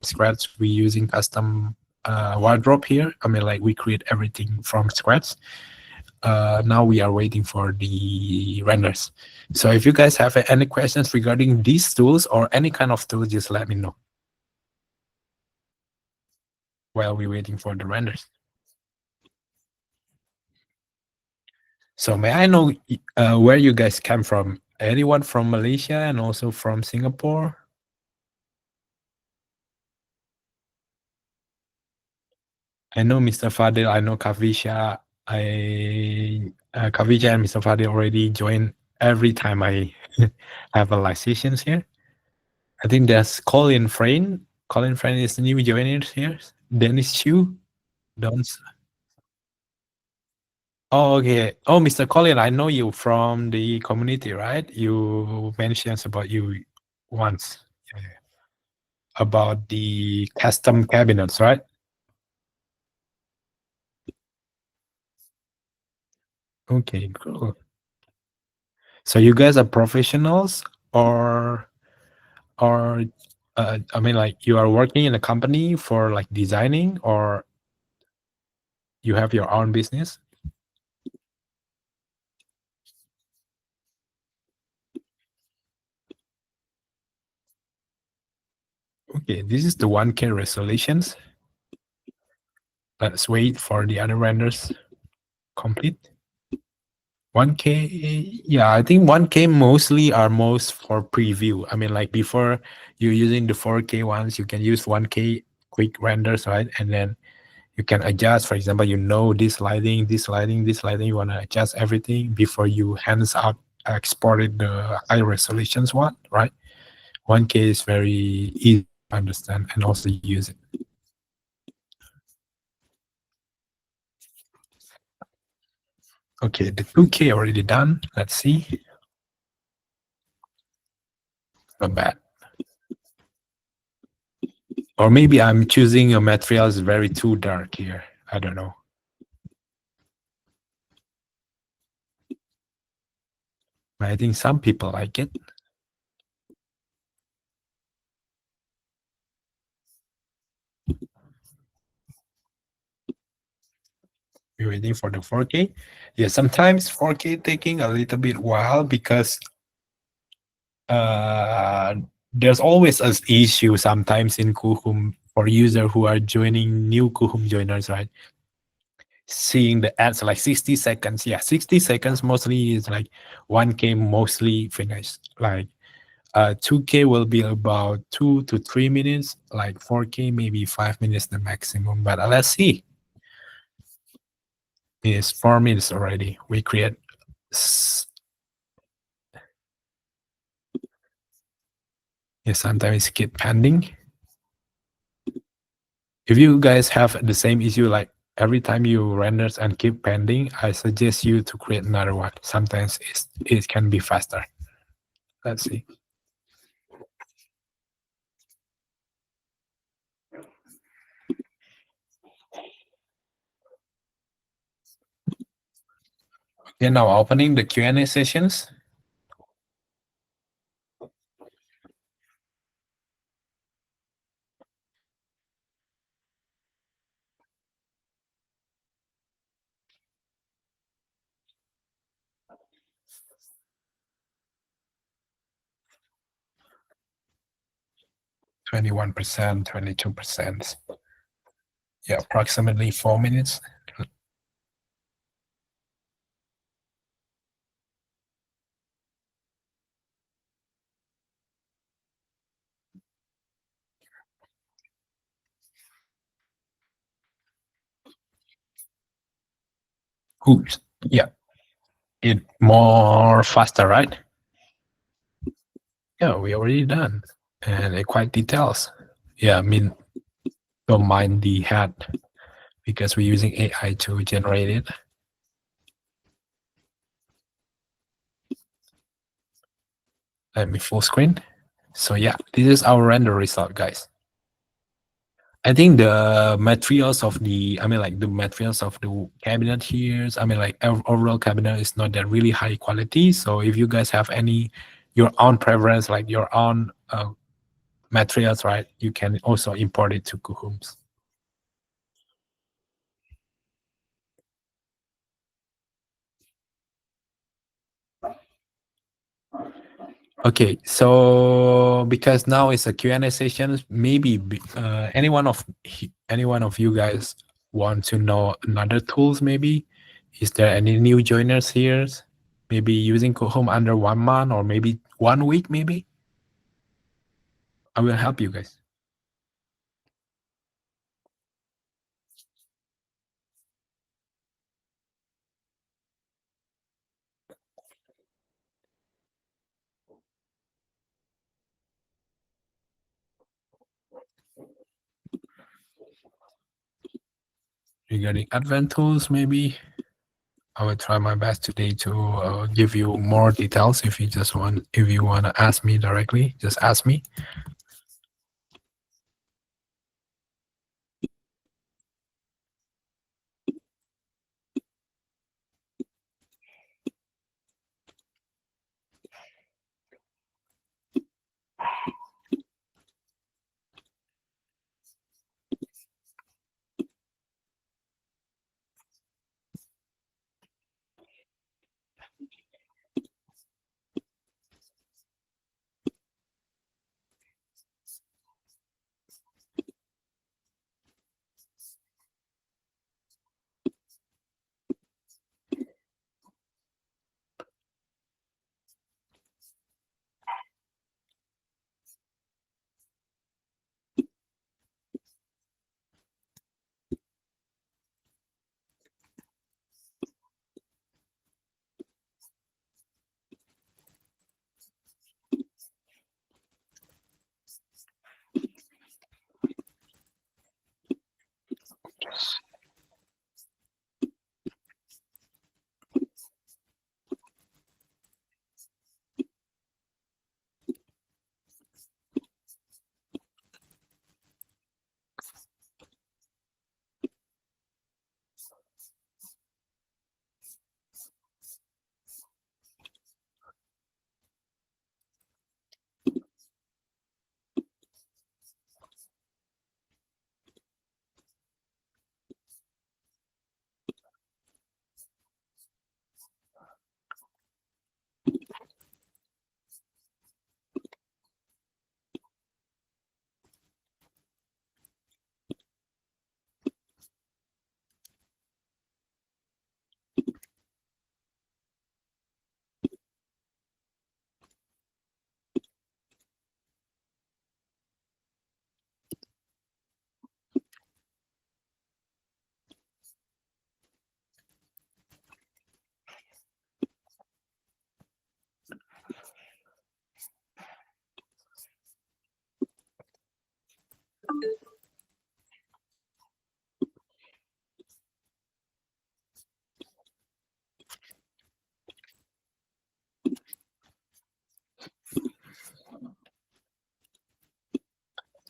A: scratch. We using custom wardrobe here. I mean, like we create everything from scratch. Now we are waiting for the renders. So if you guys have any questions regarding these tools or any kind of tool, just let me know while we're waiting for the renders. So may I know where you guys come from? Anyone from Malaysia and also from Singapore? I know Mr. Fadil, I know Kavisha. Kavisha and Mr. Fadil already join every time I have a live sessions here. I think there's Colin Frayne. Colin Frayne is the new joiners here. Dennis Chu. Don't. Oh, okay. Oh, Mr. Colin, I know you from the community, right? You mentioned about you once. Yeah. About the custom cabinets, right? Okay, cool. So you guys are professionals or I mean like you are working in a company for like designing or you have your own business? Okay, this is the 1K resolutions. Let's wait for the other renders complete. 1K, yeah, I think 1K mostly are most for preview. I mean, like before you're using the 4K ones, you can use 1K quick renders, right? And then you can adjust. For example, you know this lighting, this lighting, this lighting. You want to adjust everything before you hands out exported the high resolutions one, right? 1K is very easy to understand and also use it. Okay, the 2K already done. Let's see. Not bad. Or maybe I'm choosing a materials very too dark here. I don't know. I think some people like it. We're waiting for the 4K. Yeah, sometimes 4K taking a little bit while because uh, there's always an issue sometimes in Coohom for user who are joining new Coohom joiners, right? Seeing the ads like 60 seconds. Yeah, 60 seconds mostly is like 1K mostly finished. Like 2K will be about 2 to 3 minutes, like 4K maybe 5 minutes the maximum. But let's see. It's 4 minutes already. We create yeah, sometimes keep pending. If you guys have the same issue, like every time you render and keep pending, I suggest you to create another one. Sometimes it can be faster. Let's see. Okay, now opening the Q&A sessions. 21%, 22%. Yeah, approximately 4 minutes. Oops. Yeah, it more faster, right? Yeah, we already done. And it quite details. Yeah, I mean, don't mind the hat because we're using AI to generate it. Let me full screen. So yeah, this is our render result, guys. I think the materials of the, I mean, like the materials of the cabinet here, I mean, like overall cabinet is not that really high quality. So if you guys have any, your own preference, like your own materials, right, you can also import it to Coohom's. Okay, so because now it's a Q&A session, maybe any one of you guys want to know another tools maybe? Is there any new joiners here? Maybe using Coohom under 1 month or maybe 1 week maybe? I will help you guys. Regarding advanced tools maybe? I will try my best today to give you more details. If you want to ask me directly, just ask me.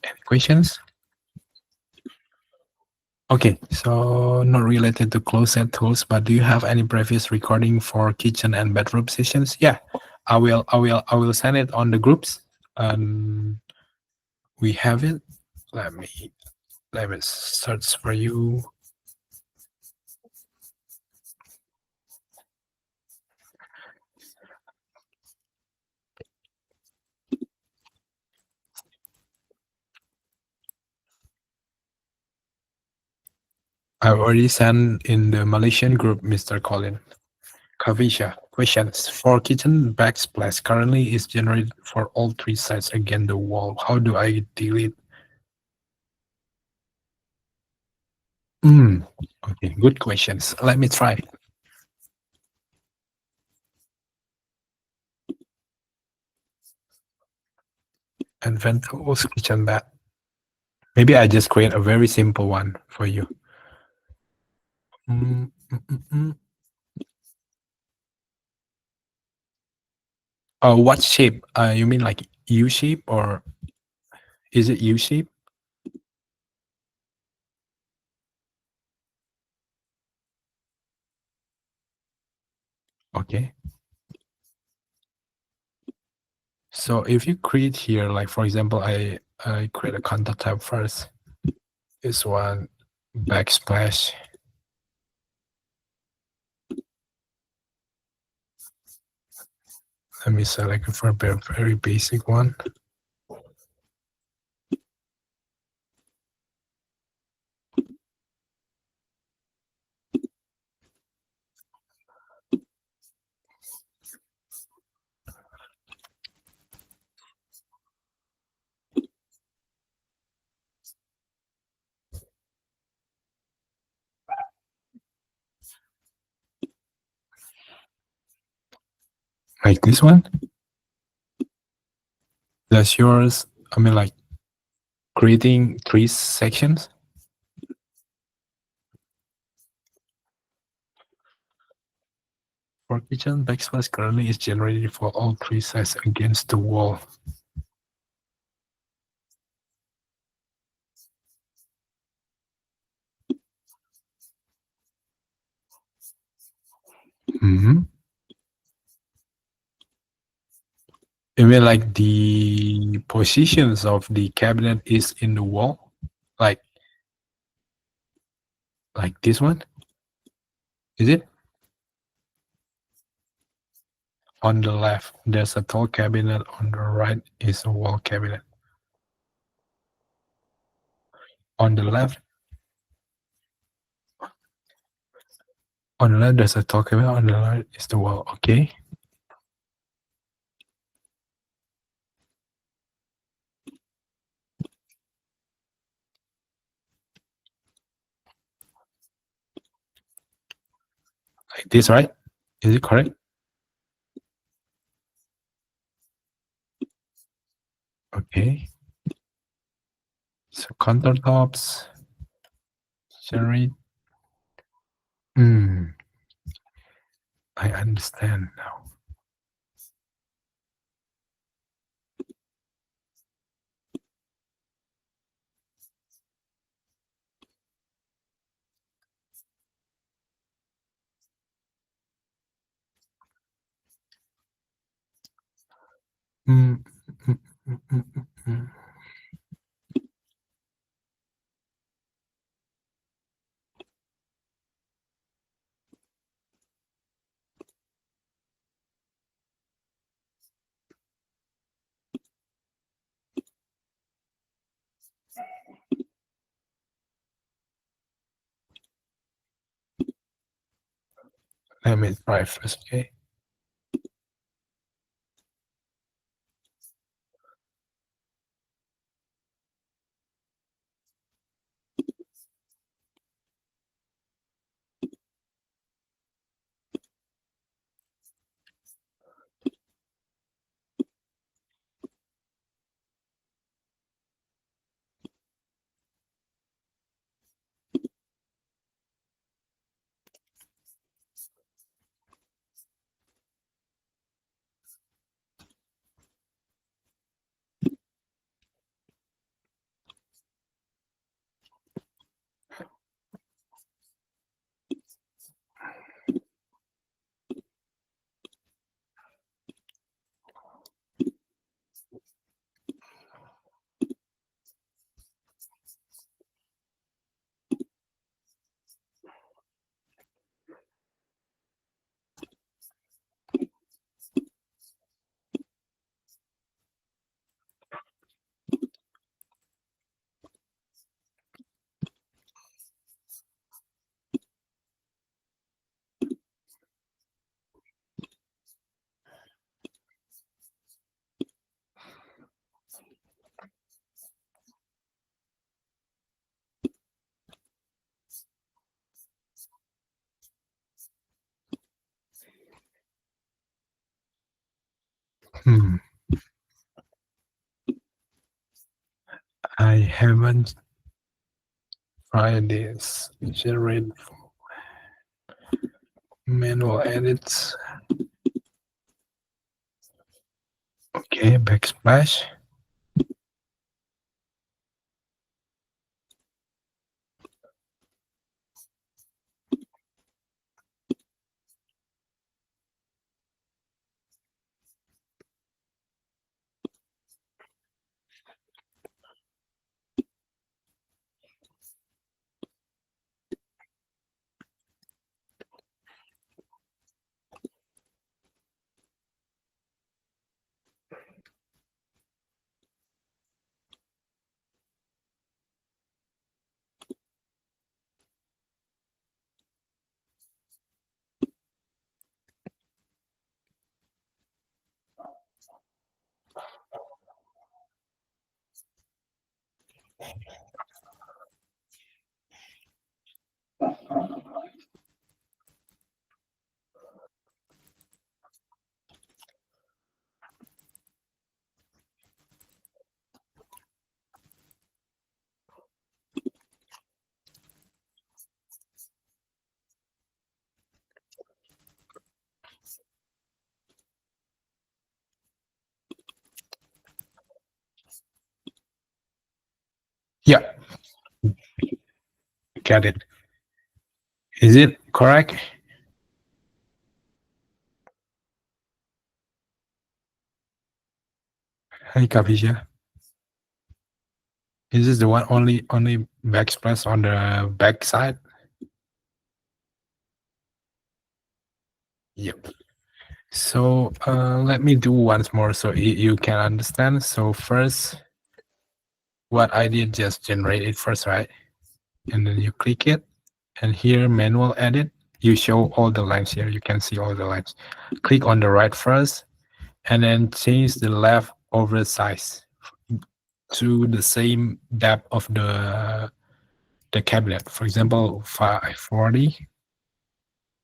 A: Any questions? Okay, so not related to closet tools, but do you have any previous recording for kitchen and bedroom sessions? Yeah, I will send it on the groups, and we have it. Let me let me search for you. I already sent in the Malaysian group, Mr. Colin. Kavisha, questions. For kitchen backsplash currently is generated for all three sides against the wall. How do I delete? Okay, good questions. Let me try. And Vento's kitchen back. Maybe I just create a very simple one for you. Mm, mm, mm, mm. What shape? You mean like U shape, or is it U shape? Okay. So if you create here, like for example, I create a contact tab first. This one, backsplash. Let me select it for a very basic one. Like this one. That's yours. I mean, like creating three sections. For kitchen, backsplash currently is generated for all three sides against the wall. Mm-hmm. You mean like the positions of the cabinet is in the wall, like this one? Is it? On the left, there's a tall cabinet. On the right is a wall cabinet. On the left, there's a tall cabinet. On the right is the wall. Okay. Like this, right? Is it correct? Okay. So countertops, generate. Hmm. I understand now. Mm, mm, mm, mm, mm, mm. Let me try first, okay? I haven't tried this. Generate manual edits. Okay, backsplash. Yeah, got it. Is it correct? Hey, Kapisha. Is this the one only backsplash on the back side? Yep. So let me do once more so you can understand. So first, what I did just generate it first, right? And then you click it, and here manual edit. You show all the lines here. You can see all the lines. Click on the right first, and then change the left over size to the same depth of the cabinet. For example, 540,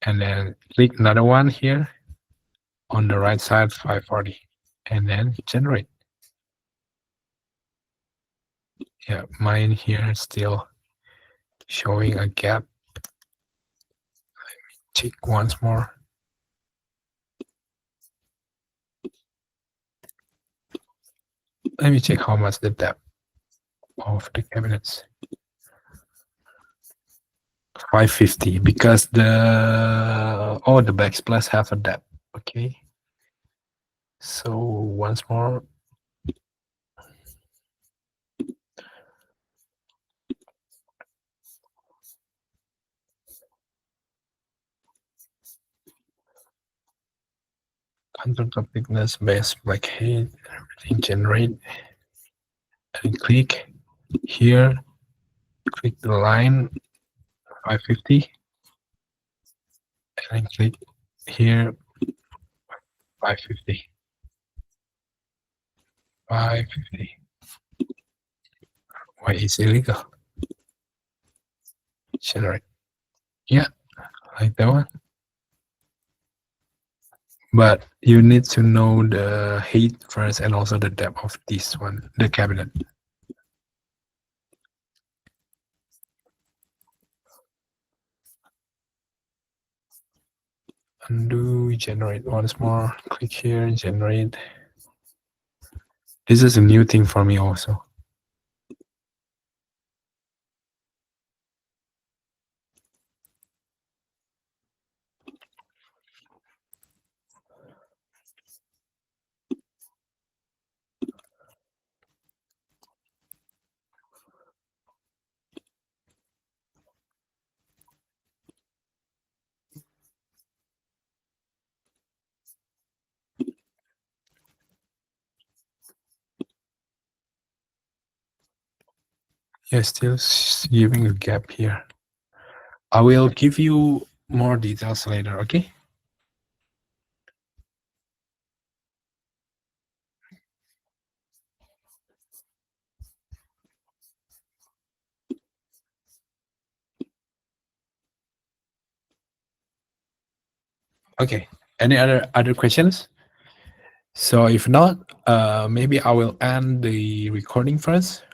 A: and then click another one here on the right side, 540, and then generate. Yeah, mine here is still showing a gap. Check once more. Let me check how much the depth of the cabinets. 550 because the backsplash have a depth. Okay. So once more. Control of thickness, base, blackhead, everything generate. And click here. Click the line 550. And then click here 550. 550. Why is illegal? Generate. Yeah, like that one. But you need to know the height first and also the depth of this one, the cabinet. Undo, generate once more. Click here, generate. This is a new thing for me also. Yeah, still giving a gap here. I will give you more details later, okay? Okay. Any other questions? So if not, maybe I will end the recording first.